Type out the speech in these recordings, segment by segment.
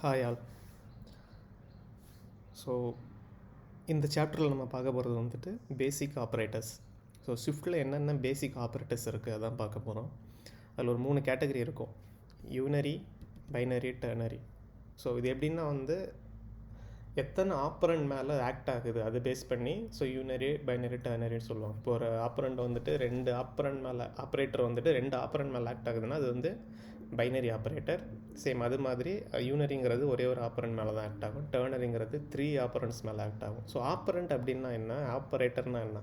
Hi all. So இந்த சாப்டரில் நம்ம பார்க்க போகிறது வந்துட்டு பேசிக் ஆப்ரேட்டர்ஸ். ஸோ ஸ்விஃப்ட்டில் என்னென்ன பேசிக் ஆப்ரேட்டர்ஸ் இருக்குது அதான் பார்க்க போகிறோம். அதில் ஒரு 3 கேட்டகரி இருக்கும்: யூனரி, பைனரி, டெர்னரி. ஸோ இது எப்படின்னா வந்து எத்தனை ஆப்பரண்ட் மேலே ஆக்ட் ஆகுது அதை பேஸ் பண்ணி ஸோ யூனரி, பைனரி, டெர்னரின்னு சொல்லுவாங்க. இப்போ ஒரு ஆப்பரண்ட் வந்துட்டு 2 ஆப்பரண்ட் மேலே ஆப்ரேட்டர் வந்துட்டு 2 ஆப்பரண்ட் மேலே ஆக்ட் ஆகுதுன்னா அது வந்து பைனரி ஆப்ரேட்டர். சேம் அது மாதிரி யூனரிங்கிறது ஒரே ஒரு ஆப்பரண்ட் மேலே தான் ஆக்ட் ஆகும். டெர்னரிங்கிறது 3 ஆப்பரண்ட்ஸ் மேலே ஆக்ட் ஆகும். ஸோ ஆப்பரண்ட் அப்படின்னா என்ன, ஆப்பரேட்டர்னா என்ன?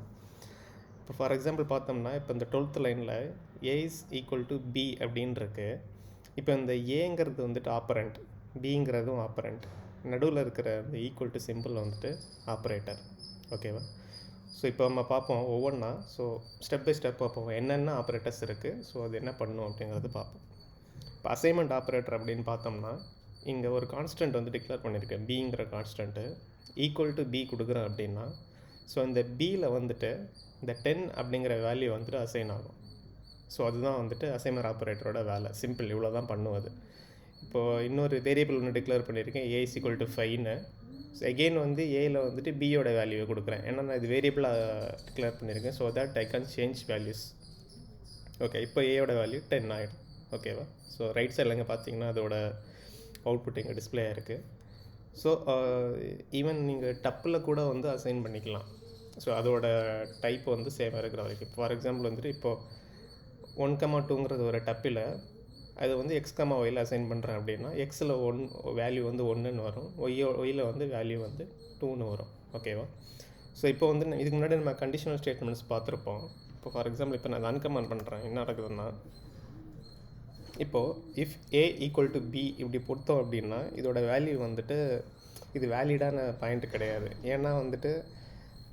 இப்போ ஃபார் எக்ஸாம்பிள் பார்த்தோம்னா, இப்போ இந்த 12th லைனில் ஏ இஸ் ஈக்குவல் டு பி அப்படின்னு இருக்கு. இப்போ இந்த ஏங்கிறது வந்துட்டு ஆப்பரண்ட், பிங்கிறதும் ஆப்பரண்ட், நடுவில் இருக்கிற இந்த ஈக்குவல் டு சிம்பிள் வந்துட்டு ஆப்ரேட்டர். ஓகேவா? ஸோ இப்போ நம்ம பார்ப்போம் ஒவ்வொன்றா. ஸோ ஸ்டெப் பை ஸ்டெப் பார்ப்போம் என்னென்ன ஆப்ரேட்டர்ஸ் இருக்குது, ஸோ அது என்ன பண்ணும் அப்படிங்கிறது பார்ப்போம். இப்போ அசைன்மெண்ட் ஆப்ரேட்டர் அப்படின்னு பார்த்தோம்னா, இங்கே ஒரு கான்ஸ்டன்ட் வந்து டிக்ளேர் பண்ணியிருக்கேன், பிங்கிற கான்ஸ்டன்ட்டு ஈக்குவல் டு பி கொடுக்குறேன் அப்படின்னா, ஸோ இந்த பியில் வந்துட்டு இந்த 10 அப்படிங்கிற வேல்யூ வந்துட்டு அசைன் ஆகும். ஸோ அதுதான் வந்துட்டு அசைன்மெண்ட் ஆப்ரேட்டரோட வேலை. சிம்பிள், இவ்வளோ தான் பண்ணுவது. இப்போது இன்னொரு வேரியபிள் ஒன்று டிக்ளேர் பண்ணியிருக்கேன், ஏ இஸ் ஈக்குவல் டு 5ன்னு. ஸோ எகெயின் வந்து ஏயில் வந்துட்டு பியோட வேல்யூவை கொடுக்குறேன். ஏன்னா நான் இது வேரியபிளாக டிக்ளேர் பண்ணியிருக்கேன், so that I can change values. Okay, இப்போ ஏயோட வேல்யூ 10 ஆகிடும். ஓகேவா? ஸோ ரைட் சைடில் இங்கே பார்த்தீங்கன்னா அதோட அவுட்புட் இங்கே டிஸ்பிளே ஆகிருக்கு. ஸோ ஈவன் நீங்கள் டப்பில் கூட வந்து அசைன் பண்ணிக்கலாம். ஸோ அதோட டைப் வந்து சேமாக இருக்கிற வரைக்கும். ஃபார் எக்ஸாம்பிள் வந்துட்டு இப்போது 1,2ங்கிறது ஒரு டப்பில் அது வந்து x,y அசைன் பண்ணுறேன் அப்படின்னா, எக்ஸில் வேல்யூ வந்து 1ன்னு வரும், ஒய்யில் வந்து வேல்யூ வந்து 2ன்னு வரும். ஓகேவா? ஸோ இப்போ வந்து இதுக்கு முன்னாடி நம்ம கண்டிஷனல் ஸ்டேட்மெண்ட்ஸ் பார்த்துருப்போம். இப்போ ஃபார் எக்ஸாம்பிள் இப்போ நான் அன்கமெண்ட் பண்ணுறேன். என்ன நடக்குதுன்னா, இப்போது if A equal to B இப்படி பொறுத்தோம் அப்படின்னா இதோட வேல்யூ வந்துட்டு இது வேலிடான பாயிண்ட் கிடையாது. ஏன்னா வந்துட்டு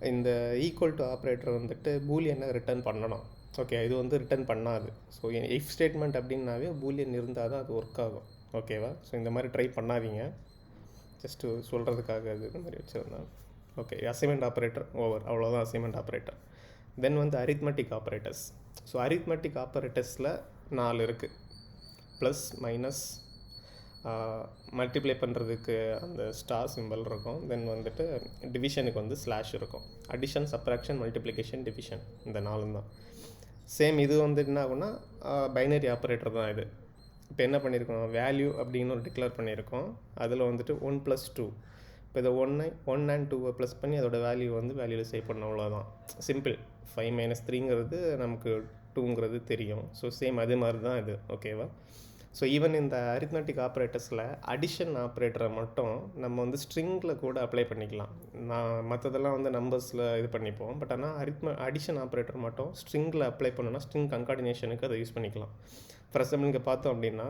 இந்த ஈக்குவல் டு ஆப்ரேட்டர் வந்துட்டு பூலியனை ரிட்டர்ன் பண்ணணும். ஓகே, இது வந்து ரிட்டர்ன் பண்ணாது. ஸோ இஃப் ஸ்டேட்மெண்ட் அப்படின்னாவே பூலியன் இருந்தால் தான் அது ஒர்க் ஆகும். ஓகேவா? ஸோ இந்த மாதிரி ட்ரை பண்ணாதீங்க, ஜஸ்ட்டு சொல்கிறதுக்காக அது இந்த மாதிரி வச்சுருந்தேன். ஓகே, அசைன்மெண்ட் ஆப்ரேட்டர் ஓவர், அவ்வளோதான் அசைன்மெண்ட் ஆப்ரேட்டர். தென் வந்து அரித்மெட்டிக் ஆப்ரேட்டர்ஸ். ஸோ அரித்மெட்டிக் ஆப்ரேட்டர்ஸில் 4 இருக்குது. ப்ளஸ், மைனஸ், மல்டிப்ளை பண்ணுறதுக்கு அந்த ஸ்டார் சிம்பிள் இருக்கும். தென் வந்துட்டு டிவிஷனுக்கு வந்து ஸ்லாஷ் இருக்கும். அடிஷன், சப்ராக்ஷன், மல்டிப்ளிகேஷன், டிவிஷன், இந்த 4 தான். சேம் இது வந்து என்ன ஆகும்னா பைனரி ஆப்ரேட்டர் தான் இது. இப்போ என்ன பண்ணியிருக்கோம், வேல்யூ அப்படின்னு ஒரு டிக்ளேர் பண்ணியிருக்கோம். அதில் வந்துட்டு 1 + 2. இப்போ இதை 1 and 2 ப்ளஸ் பண்ணி அதோட வேல்யூ வந்து வேல்யூவில் சேவ் பண்ண, அவ்வளோதான். சிம்பிள். 5 - 3ங்கிறது நமக்கு 2ங்கிறது தெரியும். ஸோ சேம் அது மாதிரி தான் இது. ஓகேவா? ஸோ ஈவன் இந்த அரித்மெட்டிக் ஆப்ரேட்டர்ஸில் அடிஷன் ஆப்ரேட்டரை மட்டும் நம்ம வந்து ஸ்ட்ரிங்கில் கூட அப்ளை பண்ணிக்கலாம். மற்றதெல்லாம் வந்து நம்பர்ஸில் இது பண்ணிப்போம். பட் ஆனால் அடிஷன் ஆப்ரேட்டர் மட்டும் ஸ்ட்ரிங்கில் அப்ளை பண்ணோன்னா ஸ்ட்ரிங் கன்கார்டினேஷனுக்கு அதை யூஸ் பண்ணிக்கலாம். ஃபார் எக்ஸாம்பிள் இங்கே பார்த்தோம் அப்படின்னா,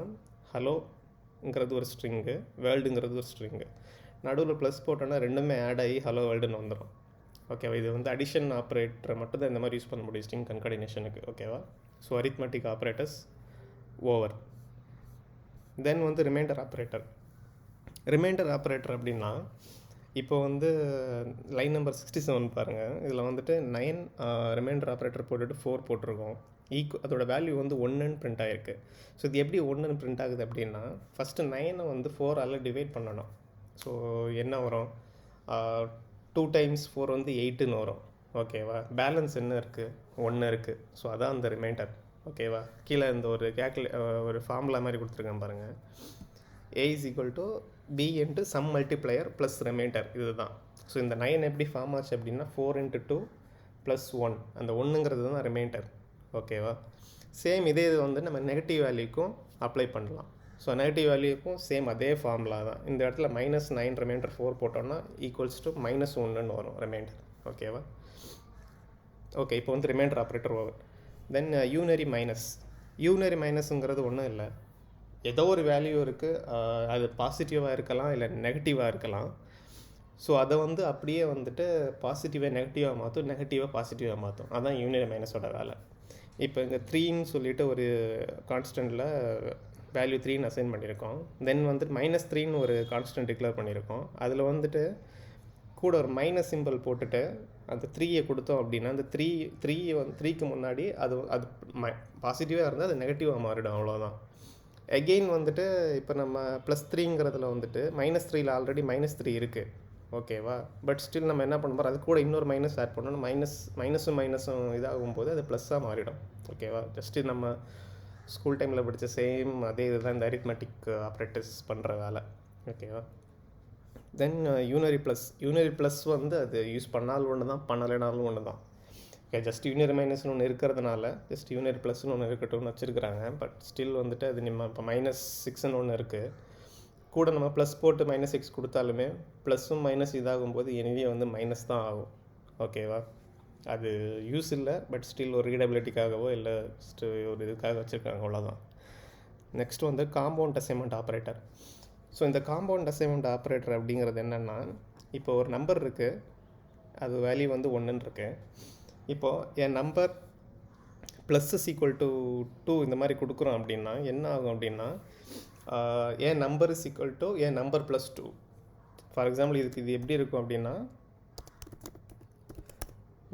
ஹலோங்கிறது ஒரு ஸ்ட்ரிங்கு, வேர்ல்டுங்கிறது ஒரு ஸ்ட்ரிங்கு, நடுவில் ப்ளஸ் போட்டோன்னா ரெண்டுமே ஆட் ஆகி ஹலோ வேர்ல்டுன்னு வந்துடும். ஓகேவா? இது வந்து அடிஷன் ஆப்ரேட்டரை மட்டும் தான் இந்த மாதிரி யூஸ் பண்ண முடியும் ஸ்ட்ரிங் கன்கார்டினேஷனுக்கு. ஓகேவா? So arithmetic operators over. Then வந்து ரிமைண்டர் ஆப்ரேட்டர். ரிமைண்டர் ஆப்ரேட்டர் அப்படின்னா, இப்போ வந்து லைன் நம்பர் 67 பாருங்கள். இதில் வந்துட்டு 9 ரிமைண்டர் ஆப்ரேட்டர் போட்டுட்டு 4 போட்டிருக்கோம். அதோட வேல்யூ வந்து 1ன்னு பிரிண்ட் ஆகிருக்கு. ஸோ இது எப்படி 1ன்னு பிரிண்ட் ஆகுது அப்படின்னா, ஃபஸ்ட்டு 9 வந்து 4ஆல் டிவைட் பண்ணணும். ஸோ என்ன வரும், 2 × 4 வந்து 8ன்னு வரும். ஓகேவா? பேலன்ஸ் என்ன இருக்குது, 1 இருக்குது. ஸோ அதான் அந்த ரிமைண்டர். ஓகேவா? கீழே இந்த ஒரு ஃபார்முலா மாதிரி கொடுத்துருக்கேன் பாருங்கள். A is equal to B into some multiplier plus remainder, இது தான். ஸோ இந்த 9 எப்படி ஃபார்ம் ஆச்சு அப்படின்னா 4 × 2 + 1, அந்த 1ங்கிறது தான் ரிமைண்டர். ஓகேவா? சேம் இதே இது வந்து நம்ம நெகட்டிவ் வேல்யூக்கும் அப்ளை பண்ணலாம். ஸோ நெகட்டிவ் வேல்யூக்கும் சேம் அதே ஃபார்முலா தான். இந்த இடத்துல -9 ரிமைண்டர் 4 போட்டோம்னா ஈக்குவல்ஸ் டு -1ன்னு வரும் ரிமைண்டர். ஓகேவா? ஓகே, இப்போ வந்து ரிமைண்டர் ஆப்ரேட்டர் ஓவர். தென் யூனரி மைனஸ். யூனரி மைனஸுங்கிறது ஒன்றும் இல்லை, ஏதோ ஒரு வேல்யூ இருக்குது, அது பாசிட்டிவாக இருக்கலாம் இல்லை நெகட்டிவாக இருக்கலாம். ஸோ அதை வந்து அப்படியே வந்துட்டு பாசிட்டிவாக நெகட்டிவாக மாற்றும், நெகட்டிவாக பாசிட்டிவாக மாற்றும். அதுதான் யூனரி மைனஸோட வேலை. இப்போ இங்கே 3ன்னு சொல்லிட்டு ஒரு கான்ஸ்டண்ட்டில் வேல்யூ 3ன்னு அசைன் பண்ணியிருக்கோம். தென் வந்துட்டு -3ன்னு ஒரு கான்ஸ்டன்ட் டிக்ளேர் பண்ணியிருக்கோம். அதில் வந்துட்டு கூட ஒரு மைனஸ் சிம்பிள் போட்டுட்டு அந்த 3யை கொடுத்தோம் அப்படின்னா, அந்த 3க்கு முன்னாடி அது பாசிட்டிவாக இருந்தால் அது நெகட்டிவாக மாறிடும், அவ்வளோதான். எகெயின் வந்துட்டு இப்போ நம்ம +3ங்கிறதுல வந்துட்டு -3ல் ஆல்ரெடி -3 இருக்குது, ஓகேவா. பட் ஸ்டில் நம்ம என்ன பண்ண போகிறோம், அது கூட இன்னொரு மைனஸ் ஆட் பண்ணணும். மைனஸும் இதாகும்போது அது ப்ளஸ்ஸாக மாறிடும், ஓகேவா. ஜஸ்ட்டு நம்ம ஸ்கூல் டைமில் படித்த சேம் அதே இதுதான் இந்த அரித்மெட்டிக் ஆப்ரேட்டர்ஸ் பண்ணுற வேலை, ஓகேவா. தென் யூனரி ப்ளஸ் வந்து அது யூஸ் பண்ணாலும் ஒன்று தான், பண்ணலைனாலும் ஒன்று தான். ஓகே, ஜஸ்ட் யூனியர் மைனஸ்னு ஒன்று இருக்கிறதுனால ஜஸ்ட் யூனியர் ப்ளஸ்னு ஒன்று இருக்கட்டும்னு வச்சுருக்குறாங்க. பட் ஸ்டில் வந்துட்டு அது நம்ம இப்போ -6ன்னு ஒன்று இருக்குது, கூட நம்ம ப்ளஸ் போட்டு -6 கொடுத்தாலுமே ப்ளஸ்ஸும் மைனஸ் இதாகும்போது எனிவே வந்து மைனஸ் தான் ஆகும், ஓகேவா. அது யூஸ் இல்லை, பட் ஸ்டில் ஒரு ரீடபிலிட்டிக்காகவோ இல்லை ஜஸ்ட்டு ஒரு இதுக்காக வச்சுருக்காங்க, அவ்வளோதான். நெக்ஸ்ட் வந்து காம்பவுண்ட் அசைன்மெண்ட் ஆப்ரேட்டர். ஸோ இந்த காம்பவுண்ட் அசைன்மெண்ட் ஆப்ரேட்டர் அப்படிங்கிறது என்னென்னா, இப்போ ஒரு நம்பர் இருக்குது, அது வேல்யூ வந்து 1ன்னு இருக்கு. இப்போது என் நம்பர் +2 இந்த மாதிரி கொடுக்குறோம் அப்படின்னா என்ன ஆகும் அப்படின்னா, என் நம்பர் என் நம்பர் +2. ஃபார் எக்ஸாம்பிள் இது எப்படி இருக்கும் அப்படின்னா,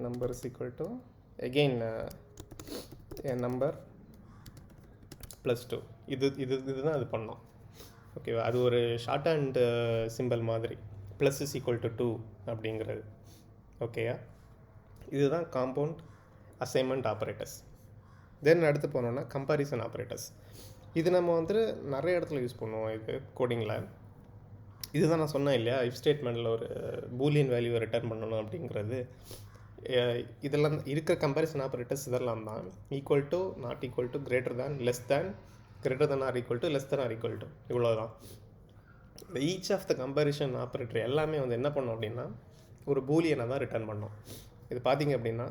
நம்பர் எகெயின் என் நம்பர் +2 இதுதான் அது பண்ணோம், ஓகேவா. அது ஒரு ஷார்ட் ஹேண்ட் சிம்பிள் மாதிரி +2 அப்படிங்கிறது, ஓகேயா. இதுதான் காம்பவுண்ட் அசைன்மெண்ட் ஆப்ரேட்டர்ஸ். தென் அடுத்து போனோன்னா கம்பாரிசன் ஆப்ரேட்டர்ஸ். இது நம்ம வந்துட்டு நிறைய இடத்துல யூஸ் பண்ணுவோம் இது கோடிங்கில். இதுதான் நான் சொன்னேன் இல்லையா, இஃப் ஸ்டேட்மெண்ட்டில் ஒரு பூலியன் வேல்யூவை ரிட்டர்ன் பண்ணணும் அப்படிங்கிறது. இதெல்லாம் இருக்கிற கம்பாரிசன் ஆப்ரேட்டர்ஸ் இதெல்லாம் தான். Equal to, not equal to, greater than, less than, greater than or equal to, less than or equal to, இவ்வளோதான். இந்த each of the comparison operator எல்லாமே வந்து என்ன பண்ணோம் அப்படின்னா ஒரு பூலியனை தான் ரிட்டர்ன் பண்ணோம். இது பார்த்திங்க அப்படின்னா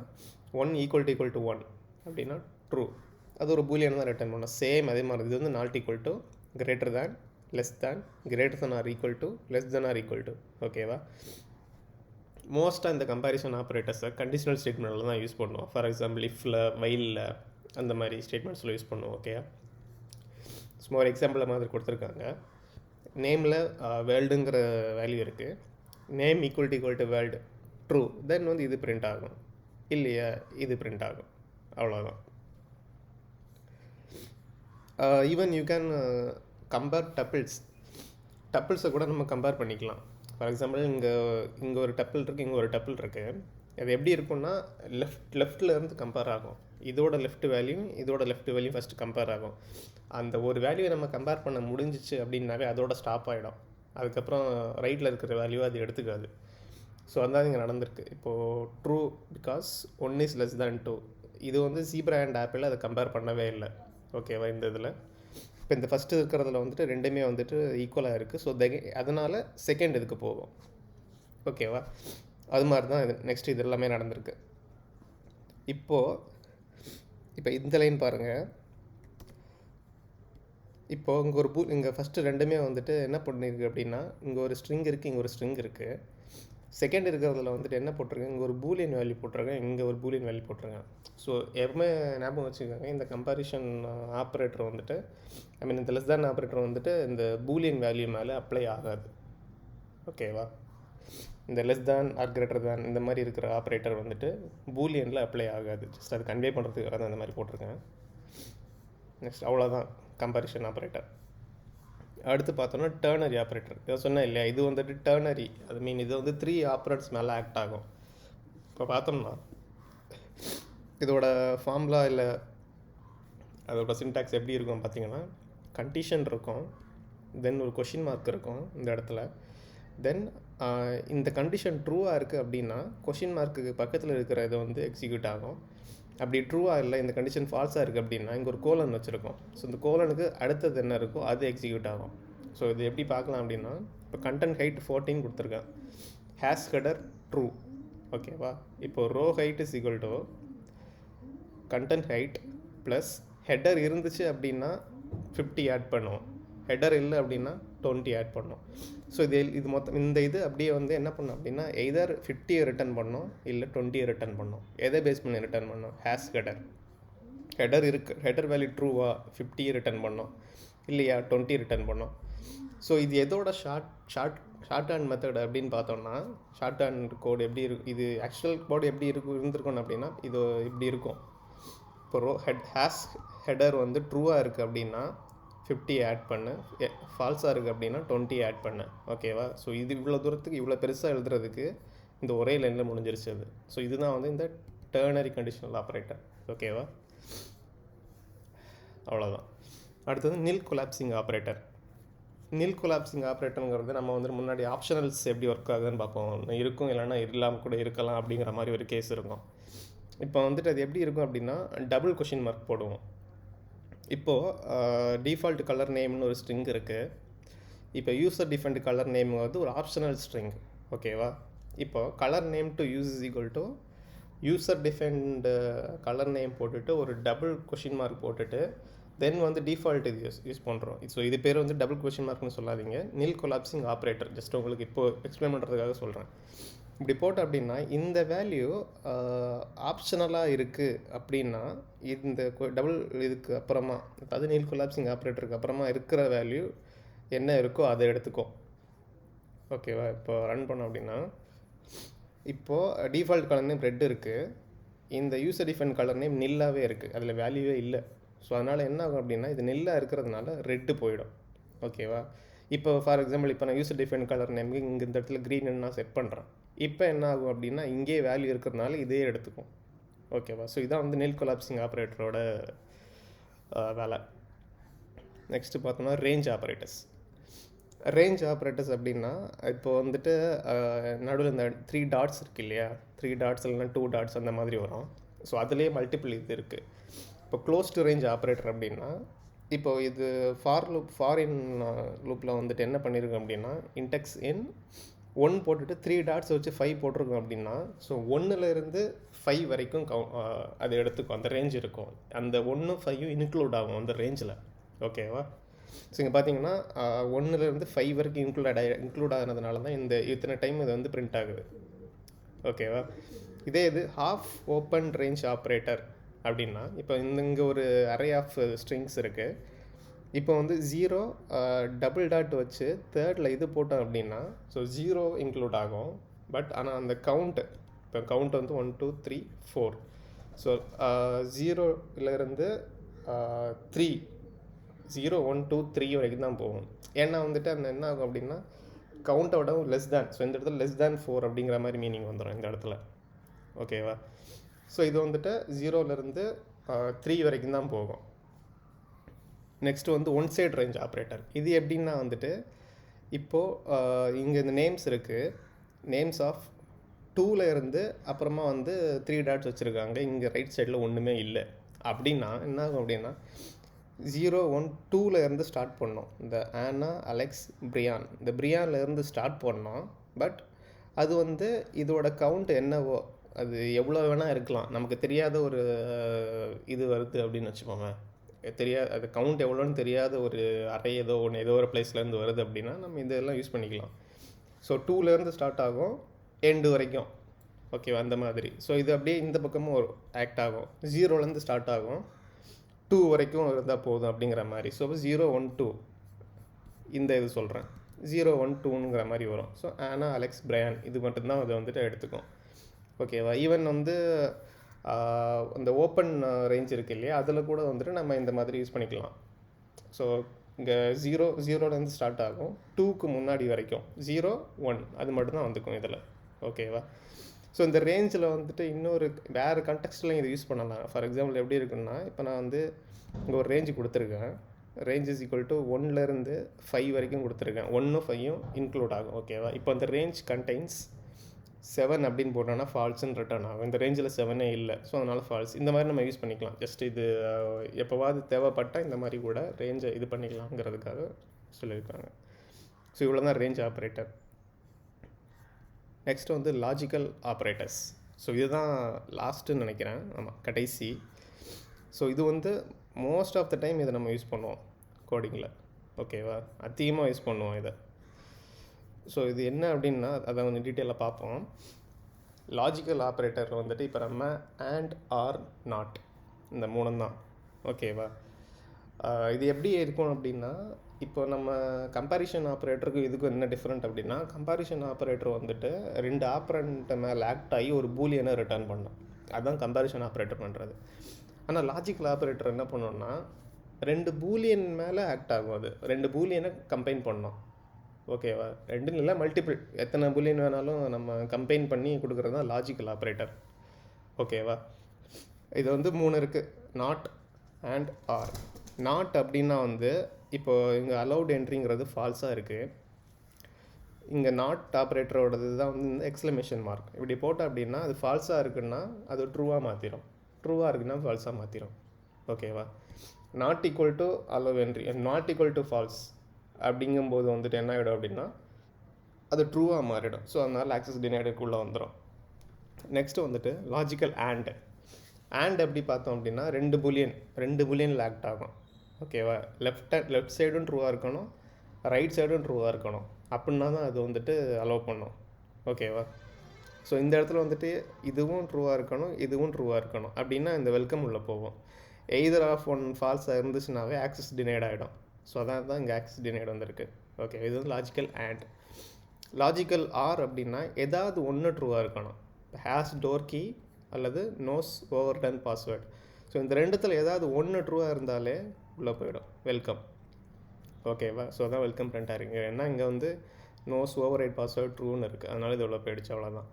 1 ஈக்குவல் டு 1 அப்படின்னா ட்ரூ, அது ஒரு பூலியனை தான் ரிட்டர்ன் பண்ணோம். சேம் அதே மாதிரி இது வந்து not equal to, greater than, less than, greater than or equal to, less than or equal to, ஓகேவா. மோஸ்ட்டாக இந்த கம்பேரிசன் ஆப்ரேட்டர்ஸை கண்டிஷனல் ஸ்டேட்மெண்ட்டில் தான் யூஸ் பண்ணுவோம். ஃபார் எக்ஸாம்பிள் இஃப்பில், வைலில், அந்த மாதிரி ஸ்டேட்மெண்ட்ஸில் யூஸ் பண்ணுவோம், ஓகேயா. சும்மா ஒரு எக்ஸாம்பிள் மாதிரி கொடுத்துருக்காங்க. நேமில் வேர்ல்டுங்கிற வேல்யூ இருக்குது, name equal to world, true, then வந்து இது பிரிண்ட் ஆகும், இல்லையா இது பிரிண்ட் ஆகும், அவ்வளோதான். ஈவன் யூ கேன் கம்பேர் டப்பிள்ஸை கூட நம்ம கம்பேர் பண்ணிக்கலாம். ஃபார் எக்ஸாம்பிள் இங்கே ஒரு டப்பிள் இருக்குது, இங்கே ஒரு டப்பிள் இருக்குது. அது எப்படி இருக்குன்னா லெஃப்டில் இருந்து கம்பேர் ஆகும். இதோட லெஃப்ட் வேல்யூ ஃபஸ்ட்டு கம்பேர் ஆகும். அந்த ஒரு வேல்யூவை நம்ம கம்பேர் பண்ண முடிஞ்சிச்சு அப்படின்னாவே அதோட ஸ்டாப் ஆகிடும். அதுக்கப்புறம் ரைட்டில் இருக்கிற வேல்யூ அது எடுத்துக்காது. ஸோ அதான் இங்கே நடந்திருக்கு. இப்போது true because 1 is less than 2. இது வந்து ஜீப்ரா அண்ட் ஆப்பிள் அதை கம்பேர் பண்ணவே இல்லை, ஓகேவா. இந்த இதில் இப்போ இந்த ஃபஸ்ட்டு இருக்கிறதுல வந்துட்டு ரெண்டுமே வந்துட்டு ஈக்குவலாக இருக்குது. ஸோ அதனால் செகண்ட் இதுக்கு போகும், ஓகேவா. அது மாதிரி தான் இது நெக்ஸ்ட் இது எல்லாமே நடந்திருக்கு. இப்போ இந்த லைன் பாருங்கள். இப்போது இங்கே ஃபஸ்ட்டு ரெண்டுமே வந்துட்டு என்ன பண்ணியிருக்கு அப்படின்னா, இங்கே ஒரு ஸ்ட்ரிங் இருக்குது, இங்கே ஒரு ஸ்ட்ரிங் இருக்குது. செகண்ட் இருக்கிறதுல வந்துட்டு என்ன போட்டிருக்கேன், இங்கே ஒரு பூலியன் வேல்யூ போட்டிருக்கேன், இங்கே ஒரு பூலியன் வேல்யூ போட்டிருக்கேன். ஸோ எப்பவுமே ஞாபகம் வச்சுக்கோங்க, இந்த கம்பாரிஷன் ஆப்ரேட்டர் வந்துட்டு இந்த லெஸ் தேன் ஆப்ரேட்டர் வந்துட்டு இந்த பூலியன் வேல்யூ மேலே அப்ளை ஆகாது, ஓகேவா. இந்த less than R greater than இந்த மாதிரி இருக்கிற ஆப்ரேட்டர் வந்துட்டு பூலியனில் அப்ளை ஆகாது. ஜஸ்ட் அது கன்வே பண்ணுறதுக்காக தான் இந்த மாதிரி போட்டிருக்கேன். நெக்ஸ்ட் அவ்வளோதான் கம்பாரிசன் ஆப்ரேட்டர். அடுத்து பார்த்தோன்னா டர்னரி ஆப்ரேட்டர். இதை சொன்னேன் இல்லையா, இது வந்துட்டு டர்னரி, அது இது வந்து 3 ஆப்ரேட்டர்ஸ் மேலே ஆக்ட் ஆகும். இப்போ பார்த்தோம்னா இதோட ஃபார்முலா இல்லை அதோட சின்டாக்ஸ் எப்படி இருக்கும் பார்த்தீங்கன்னா, கண்டிஷன் இருக்கும், தென் ஒரு கொஷின் மார்க் இருக்கும் இந்த இடத்துல. தென் இந்த கண்டிஷன் ட்ரூவாக இருக்குது அப்படின்னா கொஷின் மார்க்குக்கு பக்கத்தில் இருக்கிற இது வந்து எக்ஸிக்யூட் ஆகும். அப்படி ட்ரூவாக இல்லை, இந்த கண்டிஷன் ஃபால்ஸாக இருக்குது அப்படின்னா இங்கே ஒரு கோலன் வச்சுருக்கோம். ஸோ இந்த கோலனுக்கு அடுத்தது என்ன இருக்கோ அது எக்ஸிக்யூட் ஆகும். ஸோ இது எப்படி பார்க்கலாம் அப்படின்னா, இப்போ கண்டென்ட் ஹைட் 14 கொடுத்துருக்கேன், ஹேஷ் ஹெடர் ட்ரூ, ஓகேவா. இப்போது row height is equal to content height plus header இருந்துச்சு அப்படின்னா 50 ஆட் பண்ணுவோம், ஹெடர் இல்லை அப்படின்னா 20 ஆட் பண்ணோம். ஸோ இது மொத்தம் இந்த இது அப்படியே வந்து என்ன பண்ணோம் அப்படின்னா எய்தர் 50 ரிட்டர்ன் பண்ணோம் இல்லை 20 ரிட்டர்ன் பண்ணோம். எதை பேஸ் பண்ணி ரிட்டர்ன் பண்ணோம், ஹேஷ் ஹெடர் இருக்குது, ஹெடர் வேல்யூ ட்ரூவா 50 ரிட்டர்ன் பண்ணோம், இல்லையா 20 ரிட்டர்ன் பண்ணோம். ஸோ இது எதோட ஷார்ட் ஹேண்ட் மெத்தட் அப்படின்னு பார்த்தோம்னா, ஷார்ட் ஹேண்ட் கோட் எப்படி இருக்கும், இது ஆக்சுவல் கோட் எப்படி இருந்திருக்கணும் அப்படின்னா இது இப்படி இருக்கும். இப்போ ஹேஷ் ஹெடர் வந்து ட்ரூவாக இருக்குது அப்படின்னா 50 ஆட் பண்ணு, ஃபால்ஸாக இருக்குது அப்படின்னா 20 ஆட் பண்ணு. ஓகேவா? ஸோ இது இவ்வளோ தூரத்துக்கு இவ்வளோ பெருசாக எழுதுறதுக்கு இந்த ஒரே லைனில் முடிஞ்சிருச்சு அது. ஸோ இதுதான் வந்து இந்த டெர்னரி கண்டிஷனல் ஆப்ரேட்டர். ஓகேவா? அவ்வளோதான். அடுத்தது நில் கொலாப்சிங் ஆப்ரேட்டர். நில் கொலாப்சிங் ஆப்ரேட்டருங்கிறது நம்ம வந்து முன்னாடி ஆப்ஷனல்ஸ் எப்படி ஒர்க் ஆகுதுன்னு பார்ப்போம். இருக்கும், இல்லைன்னா இல்லாமல் கூட இருக்கலாம் அப்படிங்கிற மாதிரி ஒரு கேஸ் இருக்கும். இப்போ வந்துட்டு அது எப்படி இருக்கும் அப்படின்னா டபுள் கொஷின் மார்க் போடுவோம். இப்போது டிஃபால்ட் கலர் நேம்னு ஒரு ஸ்ட்ரிங் இருக்குது. இப்போ யூசர் டிஃபைன்டு கலர் நேம் வந்து ஒரு ஆப்ஷனல் ஸ்ட்ரிங். ஓகேவா? இப்போது colour name to use is equal to user defined colour name போட்டுட்டு ஒரு டபுள் கொஷின் மார்க் போட்டுட்டு தென் வந்து டிஃபால்ட் இது யூஸ் பண்ணுறோம். ஸோ இது பேர் வந்து டபுள் கொஷின் மார்க்னு சொல்லாதீங்க, நில் கொலாப்சிங் ஆப்ரேட்டர். ஜஸ்ட் உங்களுக்கு இப்போது எக்ஸ்பிளைன் பண்ணுறதுக்காக சொல்கிறேன். இப்படி போட்ட அப்படின்னா இந்த வேல்யூ ஆப்ஷனலாக இருக்குது அப்படின்னா இந்த டபுள் இதுக்கு அப்புறமா, அதாவது நில் கொலாப்சிங் ஆப்ரேட்டருக்கு அப்புறமா இருக்கிற வேல்யூ என்ன இருக்கோ அதை எடுத்துக்கும். ஓகேவா? இப்போ ரன் பண்ணோம் அப்படின்னா இப்போது டிஃபால்ட் கலர் நேம் ரெட் இருக்குது, இந்த யூசர் டிஃபைன் கலர் நேம் நில்லாவே இருக்குது, அதில் வேல்யூவே இல்லை. ஸோ அதனால் என்ன ஆகும் அப்படின்னா இது நில்லாக இருக்கிறதுனால ரெட்டு போயிடும். ஓகேவா? இப்போ ஃபார் எக்ஸாம்பிள் இப்போ நான் யூசர் டிஃபைன் கலர் நேமுக்கு இங்கே இந்த இடத்துல க்ரீன் நான் செட் பண்ணுறேன். இப்போ என்ன ஆகும் அப்படின்னா இங்கே வேல்யூ இருக்கிறதுனால இதே எடுத்துக்கும். ஓகேவா? ஸோ இதான் வந்து நில் கொலாப்சிங் ஆப்ரேட்டரோட வேலை. நெக்ஸ்ட்டு பார்த்தோம்னா ரேஞ்ச் ஆப்ரேட்டர்ஸ். ரேஞ்ச் ஆப்ரேட்டர்ஸ் அப்படின்னா இப்போ வந்துட்டு நடுவில் இந்த 3 டாட்ஸ் இருக்குது இல்லையா, 3 டாட்ஸ் இல்லைன்னா 2 டாட்ஸ் அந்த மாதிரி வரும். ஸோ அதுலேயே மல்டிபிள் இது இருக்குது. இப்போ க்ளோஸ் டு ரேஞ்ச் ஆப்ரேட்டர் அப்படின்னா இப்போது இது ஃபாரின் லூப்பில் வந்துட்டு என்ன பண்ணியிருக்கோம் அப்படின்னா இன்டெக்ஸ் இன் 1 போட்டுட்டு 3 டாட்ஸ் வச்சு 5 போட்டிருக்கோம் அப்படின்னா ஸோ 1லேருந்து 5 வரைக்கும் அது எடுத்துக்கும், அந்த ரேஞ்ச் இருக்கும். அந்த 1 5 இன்க்ளூட் ஆகும் அந்த ரேஞ்சில். ஓகேவா? ஸோ இங்கே பார்த்தீங்கன்னா 1லேருந்து 5 வரைக்கும் இன்க்ளூட் ஆகிறதுனால தான் இந்த இத்தனை டைம் இது வந்து பிரிண்ட் ஆகுது. ஓகேவா? இதே இது ஹாஃப் ஓப்பன் ரேஞ்ச் ஆப்ரேட்டர் அப்படின்னா இப்போ இங்கே ஒரு அரே ஆஃப் ஸ்ட்ரிங்ஸ் இருக்குது. இப்போ வந்து 0 டபுள் டாட் வச்சு தேர்டில் இது போட்டோம் அப்படின்னா ஸோ 0 இன்க்ளூட் ஆகும். பட் ஆனால் அந்த கவுண்ட்டு இப்போ கவுண்ட் வந்து 1 2 3 4. ஸோ 0லேருந்து 3 0 1 2 3 வரைக்கும் தான் போகும். ஏன்னா வந்துட்டு அந்த என்ன ஆகும் அப்படின்னா கவுண்ட்டோட லெஸ் தேன், ஸோ இந்த இடத்துல லெஸ் தேன் 4 அப்படிங்கிற மாதிரி மீனிங் வந்துடும் இந்த இடத்துல. ஓகேவா? ஸோ இது வந்துட்டு 0லேருந்து 3 வரைக்கும் தான் போகும். நெக்ஸ்ட்டு வந்து ஒன் சைட் ரேஞ்ச் ஆப்ரேட்டர். இது எப்படின்னா வந்துட்டு இப்போது இங்கே இந்த நேம்ஸ் இருக்குது, நேம்ஸ் ஆஃப் 2லேருந்து அப்புறமா வந்து 3 டாட்ஸ் வச்சுருக்காங்க, இங்கே ரைட் சைடில் ஒன்றுமே இல்லை அப்படின்னா என்ன ஆகும் அப்படின்னா 0 1 2லேருந்து ஸ்டார்ட் பண்ணோம். இந்த ஆனா அலெக்ஸ் பிரியான், இந்த பிரியான்லேருந்து ஸ்டார்ட் பண்ணோம். பட் அது வந்து இதோட கவுண்ட் என்னவோ அது எவ்வளோ வேணால் இருக்கலாம், நமக்கு தெரியாத ஒரு இது வருது அப்படின்னு வச்சுக்கோங்க. தெரியாது அது கவுண்ட் எவ்வளோன்னு தெரியாத ஒரு அரே ஏதோ ஒன்று ஏதோ ஒரு பிளேஸ்லேருந்து வருது அப்படின்னா நம்ம இதெல்லாம் யூஸ் பண்ணிக்கலாம். ஸோ 2லேருந்து ஸ்டார்ட் ஆகும் எண்டு வரைக்கும். ஓகேவா? அந்த மாதிரி. ஸோ இது அப்படியே இந்த பக்கமும் ஒரு ஆக்ட் ஆகும். 0லேருந்து ஸ்டார்ட் ஆகும் 2 வரைக்கும் இருந்தால் போதும் அப்படிங்கிற மாதிரி. ஸோ 0 1 2 இந்த இது சொல்கிறேன் 0 1 2ங்கிற மாதிரி வரும். ஸோ ஆனா அலெக்ஸ் பிரையான் இது மட்டும்தான் அதை வந்துட்டு எடுத்துக்கும். ஓகேவா? ஈவன் வந்து அந்த ஓப்பன் ரேஞ்ச் இருக்குது இல்லையா, அதில் கூட வந்துட்டு நம்ம இந்த மாதிரி யூஸ் பண்ணிக்கலாம். ஸோ இங்கே 0லேருந்து ஸ்டார்ட் ஆகும் 2க்கு முன்னாடி வரைக்கும் 0 1 அது மட்டும்தான் வந்துக்கும் இதில். ஓகேவா? ஸோ இந்த ரேஞ்சில் வந்துட்டு இன்னொரு வேறு கண்டெக்ஸ்ட்லையும் இது யூஸ் பண்ணலாம். ஃபார் எக்ஸாம்பிள் எப்படி இருக்குன்னா இப்போ நான் வந்து இங்கே ஒரு ரேஞ்சு கொடுத்துருக்கேன், ரேஞ்ச் இஸ் ஈக்குவல் டு 1லேருந்து 5 வரைக்கும் கொடுத்துருக்கேன், 1 5 இன்க்ளூட் ஆகும். ஓகேவா? இப்போ அந்த ரேஞ்ச் கண்டெய்ன்ஸ் 7 அப்படின்னு போட்டோன்னா ஃபால்ஸ்ன்னு ரிட்டர்ன் ஆகும். இந்த ரேஞ்சில் 7 இல்லை, ஸோ அதனால் ஃபால்ஸ். இந்த மாதிரி நம்ம யூஸ் பண்ணிக்கலாம். ஜஸ்ட் இது எப்போவாது தேவைப்பட்டால் இந்த மாதிரி கூட ரேஞ்சை இது பண்ணிக்கலாங்கிறதுக்காக சொல்லியிருக்காங்க. ஸோ இவ்வளோ தான் ரேஞ்ச் ஆப்ரேட்டர். நெக்ஸ்ட் வந்து லாஜிக்கல் ஆப்ரேட்டர்ஸ். ஸோ இதுதான் லாஸ்ட்டுன்னு நினைக்கிறேன், ஆமாம் கடைசி. ஸோ இது வந்து மோஸ்ட் ஆஃப் த டைம் இதை நம்ம யூஸ் பண்ணுவோம் கோடிங்கில். ஓகேவா? அதிகமாக யூஸ் பண்ணுவோம் இதை. ஸோ இது என்ன அப்படின்னா அதை கொஞ்சம் டீட்டெயிலாக பார்ப்போம். லாஜிக்கல் ஆப்ரேட்டர் வந்துட்டு இப்போ நம்ம அண்ட் ஆர் நாட் இந்த 3 தான். ஓகேவா? இது எப்படி இருக்கும் அப்படின்னா இப்போ நம்ம கம்பேரிஷன் ஆப்ரேட்டருக்கு இதுக்கும் என்ன டிஃப்ரெண்ட் அப்படின்னா கம்பேரிஷன் ஆப்ரேட்டர் வந்துட்டு 2 ஆப்ரண்ட்டை மேலே ஆக்ட் ஆகி ஒரு பூலியனை ரிட்டர்ன் பண்ணோம். அதுதான் கம்பேரிஷன் ஆப்ரேட்டர் பண்ணுறது. ஆனால் லாஜிக்கல் ஆப்ரேட்டர் என்ன பண்ணோன்னா 2 பூலியன் மேலே ஆக்ட் ஆகும். அது 2 பூலியனை கம்பைன் பண்ணோம். ஓகேவா? 2 இல்லை, மல்டிபிள், எத்தனை பூலியன் வேணாலும் நம்ம கம்பைன் பண்ணி கொடுக்குறது தான் லாஜிக்கல் ஆப்ரேட்டர். ஓகேவா? இது வந்து 3 இருக்குது, நாட் அண்ட் ஆர். நாட் அப்படின்னா வந்து இப்போ இங்கே அலௌட் என்ட்ரிங்கிறது ஃபால்ஸாக இருக்குது. இங்கே நாட் ஆப்ரேட்டரோடது தான் வந்து இந்த எக்ஸ்க்ளமேஷன் மார்க் இப்படி போட்டோம் அப்படின்னா அது ஃபால்ஸாக இருக்குன்னா அது ட்ரூவாக மாற்றிடும், ட்ரூவாக இருக்குன்னா ஃபால்ஸாக மாற்றிடும். ஓகேவா? Not equal to allow entry, not equal to false அப்படிங்கும்போது வந்துட்டு என்ன ஆகிடும் அப்படின்னா அது ட்ரூவாக மாறிடும். ஸோ அதனால் ஆக்சஸ் டினைடுக்குள்ளே வந்துடும். நெக்ஸ்ட்டு வந்துட்டு லாஜிக்கல் ஆண்ட். ஆண்ட் எப்படி பார்த்தோம் அப்படின்னா 2 புலியனில் ஆக்ட் ஆகும். ஓகேவா? லெஃப்ட் சைடும் ட்ரூவாக இருக்கணும், ரைட் சைடும் ட்ரூவாக இருக்கணும். அப்படின்னா தான் அது வந்துட்டு அலோவ் பண்ணும். ஓகேவா? ஸோ இந்த இடத்துல வந்துட்டு இதுவும் ட்ரூவாக இருக்கணும், இதுவும் ட்ரூவாக இருக்கணும். அப்படின்னா இந்த வெல்கம் உள்ளே போகும். எய்தர் ஆஃப் ஒன் ஃபால்ஸாக இருந்துச்சுனாவே ஆக்சஸ் டினைட் ஆகிடும். ஸோ அதான் தான் இங்கே ஆக்சஸ் டினைட் வந்திருக்கு. ஓகே, இது வந்து லாஜிக்கல் ஆண்ட். லாஜிக்கல் ஆர் அப்படின்னா ஏதாவது ஒன்று ட்ரூவாக இருக்கணும். ஹேஸ் டோர் கீ அல்லது knows override password. So இந்த ரெண்டுத்தில் ஏதாவது ஒன்று ட்ரூவாக இருந்தாலே உள்ளே போயிடும் வெல்கம். ஓகேவா? ஸோ அதான் வெல்கம் பிரிண்டாக இருக்குது. ஏன்னா இங்கே வந்து நோஸ் ஓவர் ரைட் பாஸ்வேர்டு ட்ரூன்னு இருக்குது, அதனால இது இவ்வளோ போயிடுச்சு, அவ்வளோதான்.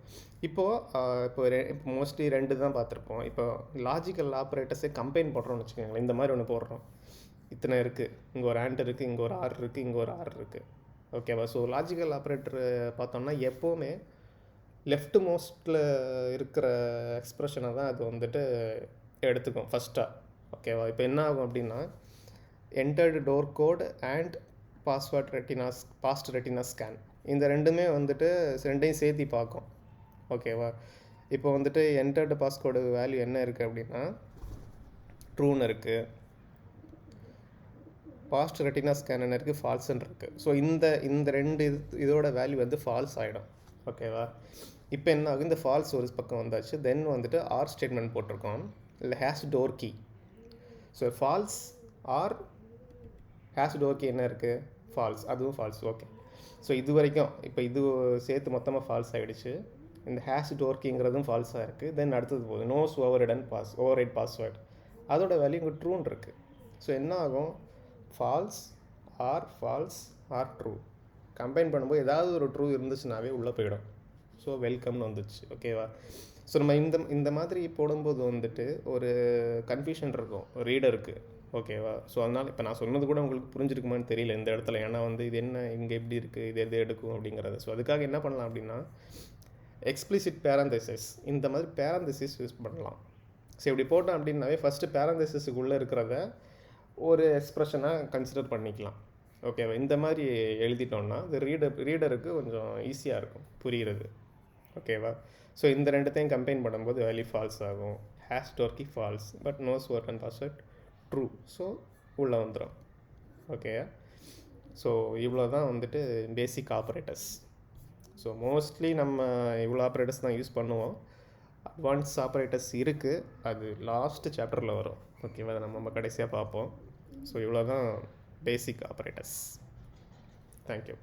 இப்போ மோஸ்ட்லி 2 தான் பார்த்துருப்போம். இப்போ லாஜிக்கல் ஆப்ரேட்டர்ஸே கம்பைன் பண்ணுறோம்னு வச்சுக்கோங்களேன். இந்த மாதிரி ஒன்று போடுறோம், இத்தனை இருக்குது, இங்கே ஒரு ஆண்ட் இருக்குது, இங்கே ஒரு ஆர் இருக்குது, இங்கே ஒரு ஆர் இருக்குது. ஓகேவா? ஸோ லாஜிக்கல் ஆப்ரேட்டர் பார்த்தோம்னா எப்போவுமே லெஃப்ட் மோஸ்ட்டில் இருக்கிற எக்ஸ்ப்ரெஷனை தான் அது வந்துட்டு எடுத்துக்கும் ஃபஸ்ட்டாக. ஓகேவா? இப்போ என்ன ஆகும் அப்படின்னா entered door code and passed retina scan, இந்த ரெண்டுமே வந்துட்டு ரெண்டையும் சேர்த்து பார்க்கும். ஓகேவா? இப்போ வந்துட்டு என்டர்டு பாஸ்கோடு வேல்யூ என்ன இருக்குது அப்படின்னா ட்ரூன்னு இருக்குது, பாஸ்ட் ரெட்டினா ஸ்கேன் என்ன இருக்குது, ஃபால்ஸ்ன்னு இருக்குது. ஸோ இந்த ரெண்டு இதோட வேல்யூ வந்து ஃபால்ஸ் ஆகிடும். ஓகேவா? இப்போ என்ன ஆகும், இந்த ஃபால்ஸ் ஒரு பக்கம் வந்தாச்சு. தென் வந்துட்டு ஆர் ஸ்டேட்மெண்ட் போட்டிருக்கோம், இல்லை has door key. So false or has door key என்ன இருக்குது, ஃபால்ஸ், அதுவும் ஃபால்ஸ். ஓகே, ஸோ இது வரைக்கும் இப்போ இது சேர்த்து மொத்தமாக ஃபால்ஸ் ஆகிடுச்சு. இந்த ஹேஷ் டோர் கீங்கிறதும் ஃபால்ஸாக இருக்குது. தென் அடுத்தது போகுது நோஸ் ஓவர் ரைட் பாஸ்வேர்டு, அதோட வேல்யூ இங்கே ட்ரூன்னு இருக்குது. ஸோ என்ன ஆகும், ஃபால்ஸ் ஆர் ட்ரூ கம்பைன் பண்ணும்போது ஏதாவது ஒரு ட்ரூ இருந்துச்சுனாவே உள்ளே போயிடும். ஸோ வெல்கம்னு வந்துச்சு. ஓகேவா? ஸோ நம்ம இந்த மாதிரி போடும்போது வந்துட்டு ஒரு கன்ஃபியூஷன் இருக்கும் ரீடருக்கு. ஓகேவா? ஸோ அதனால் இப்போ நான் சொன்னது கூட உங்களுக்கு புரிஞ்சிருக்குமான்னு தெரியல இந்த இடத்துல. ஏன்னா வந்து இது என்ன இங்கே எப்படி இருக்குது, இது எது எடுக்கும் அப்படிங்கிறது. ஸோ அதுக்காக என்ன பண்ணலாம் அப்படின்னா எக்ஸ்பிளிசிட் பேரந்தசிஸ், இந்த மாதிரி பேரந்தசிஸ் யூஸ் பண்ணலாம். ஸோ இப்படி போட்டோம் அப்படின்னாவே ஃபஸ்ட்டு பேரந்தசிஸுக்குள்ளே இருக்கிறத ஒரு எக்ஸ்ப்ரெஷனாக கன்சிடர் பண்ணிக்கலாம். ஓகேவா? இந்த மாதிரி எழுதிட்டோம்னா இது ரீடருக்கு கொஞ்சம் ஈஸியாக இருக்கும் புரிகிறது. ஓகேவா? ஸோ இந்த ரெண்டுத்தையும் கம்பைன் பண்ணும்போது வேல்யூ ஃபால்ஸ் ஆகும். Has door key false, but knows override password true. So உள்ளே வந்துடும். ஓகே, ஸோ இவ்வளோ தான் வந்துட்டு பேசிக் ஆப்ரேட்டர்ஸ். ஸோ மோஸ்ட்லி நம்ம இவ்வளோ ஆப்ரேட்டர்ஸ் தான் யூஸ் பண்ணுவோம். அட்வான்ஸ் ஆப்ரேட்டர்ஸ் இருக்குது, அது லாஸ்ட் சாப்டரில் வரும். ஓகேவா? அதை நம்ம கடைசியாக பார்ப்போம். ஸோ இவ்வளோ தான் பேசிக் ஆப்ரேட்டர்ஸ். தேங்க்யூ.